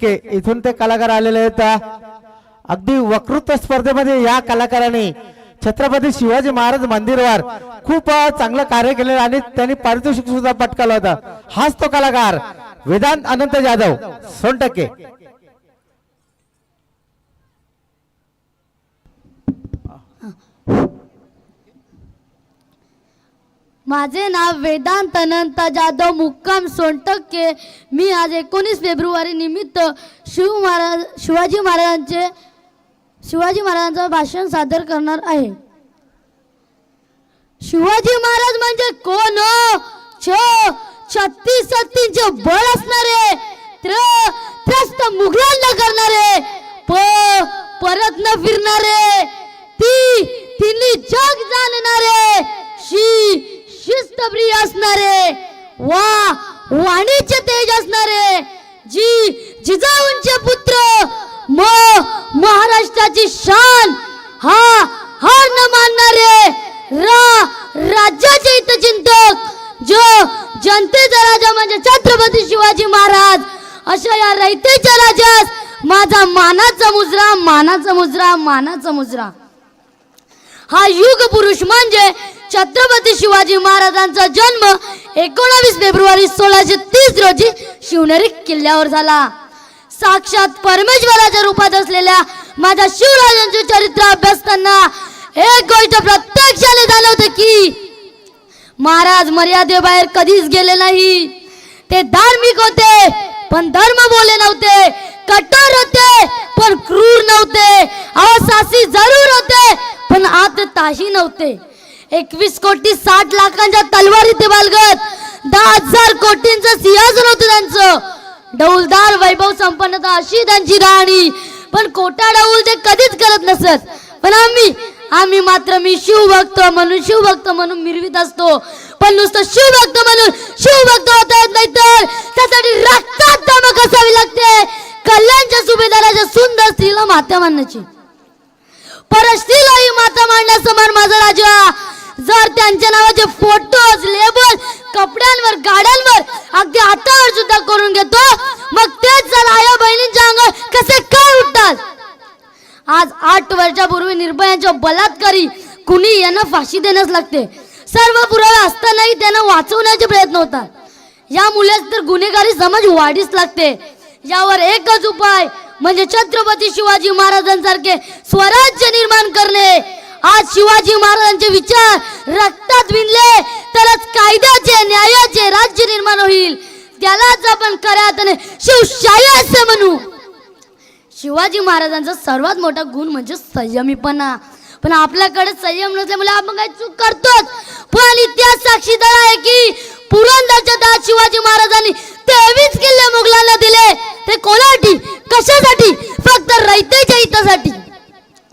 टक्के इथून ते कलाकार आलेले आहेत। अगदी वक्तृत्व स्पर्धेमध्ये या कलाकाराने छत्रपती शिवाजी महाराज मंदिरवर खूप चांगलं कार्य केलेलं आणि त्यांनी पारितोषिक सुद्धा पटकावलं होतं। हाच तो कलाकार वेदांत अनंत जाधव सोनटक्के। माझे नाव वेदांत अनंत जाधव मुक्काम सोनटक्के। मी आज 19 फेब्रुवारी निमित्त शिवाजी महाराजांचं भाषण सादर करणार आहे। शिवाजी महाराज म्हणजे कोण? 36 शक्तींचे बळ असणारे, त्रस्त मुघलांना करणारे, परत न फिरणारे, तिन्ही जग जाणणारे, शिस्तप्रिय असणारे, वाणीचे तेज असणारे, जिजाऊंचे पुत्र, महाराष्ट्राची शान, हार न मानणारे, राज्याचे हितचिंतक, जो जनतेचा राजा म्हणजे छत्रपती शिवाजी महाराज, अशा या रयतेच्या राजास माझा मानाचा मुजरा, मानाचा मुजरा, मानाचा मुजरा। हा युग पुरुष म्हणजे छत्रपती शिवाजी महाराजांचा जन्म 19 फेब्रुवारी 1630 रोजी शिवनेरी किल्ल्यावर झाला। साक्षात परमेश्वराच्या रूपात असलेल्या माझ्या शिवराजांचे चरित्र अभ्यासताना एक गोष्ट प्रत्यक्षाने जाणवते की महाराज मर्यादेबाहेर कधीच गेले नाही। ते धार्मिक होते पण धर्म बोले नव्हते, कठोर होते पण क्रूर नव्हते, अवसासी जरूर होते पण आत ताशी नव्हते। 21 कोटी 60 लाखांच्या तलवारी ते बालगत, 10,000 कोटींचं सिंहासन होतं त्यांचं, डौलदार वैभव संपन्नता अशी त्यांची राणी, पण कोटा डाऊल ते कधीच करत नसत। पण आम्ही मात्र मी शिवभक्त म्हणून मिरवीत असतो, पण नुसतं शिवभक्त म्हणून शिवभक्त होता येत नाही, तर त्यासाठी रक्तात धमक असावी लागते। कल्याणच्या सुभेदाराच्या सुंदर स्त्रीला माता मानण्याची, परस्त्रीलाही माता मांडण्यासमान माझा राजा। जर त्यांच्या नावाचे फोटोज, लेबल कपड्यांवर, गाड्यांवर, अगदी हातावर सुद्धा करून घेतो, मग तेच जर आया बहिणींच्या अंगावर कसे काय उठतात। आज 8 वर्षापूर्वी निर्भयांच्या बलात्कारी कुणी यांना फाशी देण्यास लागते। सर्व पुरावे असतानाही त्यांना वाचवण्याचे प्रयत्न होतात। यामुळेच तर गुन्हेगारी समाज वाढीस लागते। यावर एकच उपाय म्हणजे छत्रपती शिवाजी महाराजांसारखे स्वराज्य निर्माण करणे। आज शिवाजी महाराजांचे विचार रक्तात विणले तरच कायद्याचे, न्यायाचे राज्य निर्माण होईल। त्यालाच आपण खऱ्या अर्थाने शिवशाही असे म्हणू। शिवाजी महाराजांचा सर्वात मोठा गुण म्हणजे संयमीपणा, पण आपल्याकडे संयम नसल्यामुळे आपण काही चूक करतोच। पण इतिहास साक्षीदार आहे की पुरंदरच्या दात शिवाजी महाराजांनी 23 किल्ले मुघलांना दिले। ते कोणासाठी, कशासाठी? फक्त रयतेच्या हितासाठी।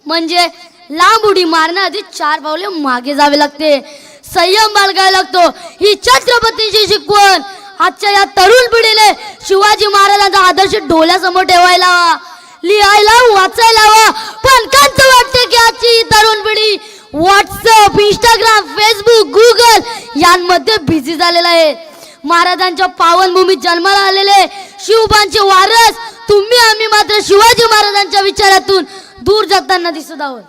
म्हणजे लांब उडी मारण्याआधी 4 पावले मागे जावे लागते, संयम बाळगायला लागतो। ही छत्रपतीची शिकवण आजच्या या तरुण पिढीने शिवाजी महाराजांचा आदर्श डोळ्यासमोर ठेवायला हवा, लिहायला वाचायला हवा। पण कांच वाटते की आजची ही तरुण पिढी व्हॉट्सअप, इंस्टाग्राम, फेसबुक, गुगल यांमध्ये बिझी झालेला आहे। महाराजांच्या पावनभूमीत जन्माला आलेले शिवबांचे वारस तुम्ही आम्ही मात्र शिवाजी महाराजांच्या विचारातून दूर जाताना दिसत आहोत।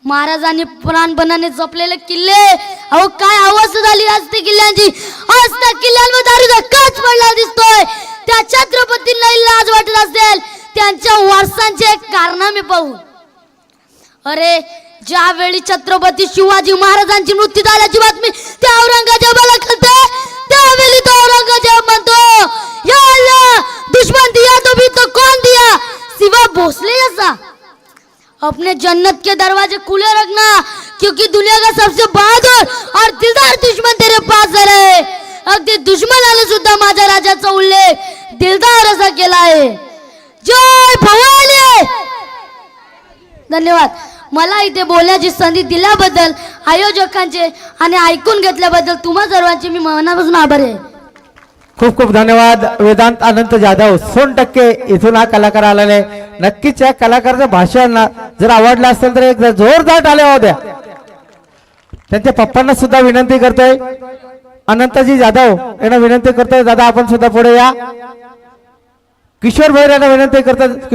महाराजांनी प्राणपणाने जपलेले किल्ले, अहो काय अवस्था झाली असते किल्ल्यांची। आज त्या किल्ल्यांवर दारूचा काच पडला दिसतोय। त्या छत्रपतींना लाज वाटत असेल त्यांच्या वारसांचे कारनामे पाहून। अरे ज्यावेळी छत्रपती शिवाजी महाराजांची मृत्यू झाल्याची बातमी त्या औरंगजेबाला कळते, त्यावेळी तो औरंगजेब म्हणतो, या अल्लाह, दुश्मन दिया तो भी तो कौन दिया, सिवा भोसले जैसा। अपने जन्नत के दरवाजे खुले रखना, क्योंकि दुनिया का सबसे बहादुर और दिलदार दुश्मन तेरे पास है। अगदी दुश्मनाने सुद्धा माझ्या राजाचा उल्लेख दिलदार असा केला आहे। जय भवानी। धन्यवाद। मला इथे बोलण्याची संधी दिल्याबद्दल आयोजकांचे आणि ऐकून घेतल्याबद्दल तुम्हा सर्वांचे मी मनापासून आभारी आहे। खूप खूप धन्यवाद वेदांत अनंत जाधव सोनटक्के इथून हा कलाकार आलेला आहे। नक्कीच या कलाकाराचं भाषण जर आवडलं असेल तर एक जोरदार टाळ्या वाजवा द्या। त्यांच्या पप्पांना सुद्धा विनंती करतोय, अनंतजी जाधव यांना विनंती करतोय, दादा आपण सुद्धा पुढे या। किशोर भैर यांना विनंती करतात